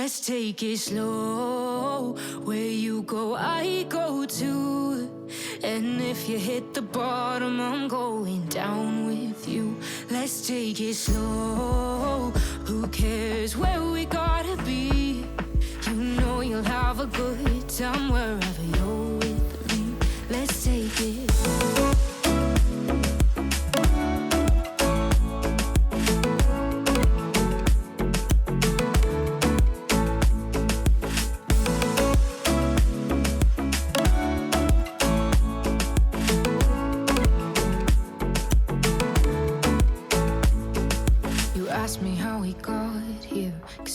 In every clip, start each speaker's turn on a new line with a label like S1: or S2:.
S1: Let's take it slow. Where you go, I go too. And if you hit the bottom, I'm going down with you. Let's take it slow. Who cares where we gotta be? You know you'll have a good time wherever you're with me. Let's take it.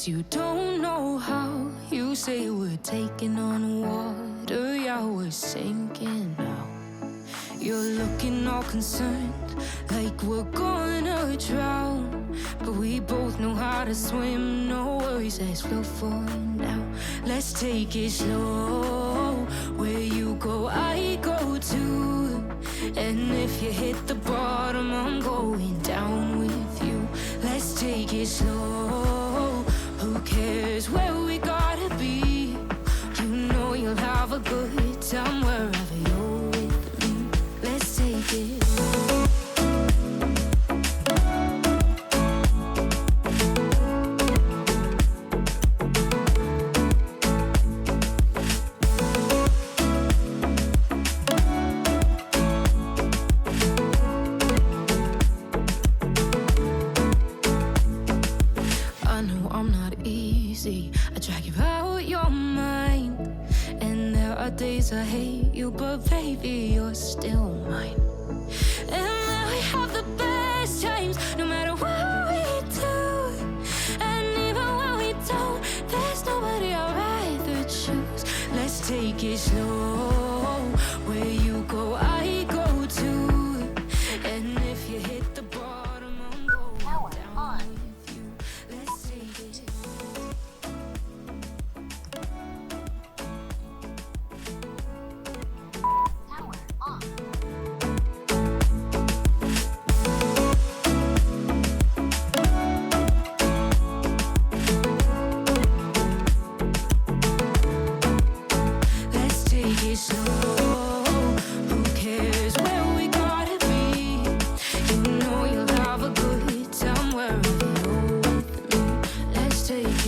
S1: You don't know how. You say we're taking on water, yeah, we're sinking now. You're looking all concerned, like we're gonna drown. But we both know how to swim, no worries, let's float for now. Let's take it slow. Where you go, I go too. And if you hit the bottom, I'm going down with you. Let's take it slow. Who cares where we gotta be? You know you'll have a good time wherever you're with me. Let's take it. I drag you out your mind, and there are days I hate you, but baby, you're still mine. And now we have the best times, no matter what we do. And even when we don't, there's nobody I'd rather choose. Let's take it slow. Where you go, I go too. And if you hit the bottom, I'm going down with you. Let's take it.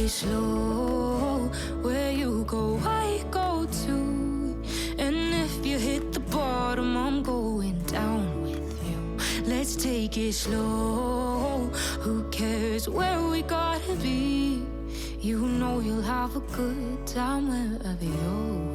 S1: Slow, where you go, I go too. And if you hit the bottom, I'm going down with you. Let's take it slow. Who cares where we gotta be? You know you'll have a good time wherever you're.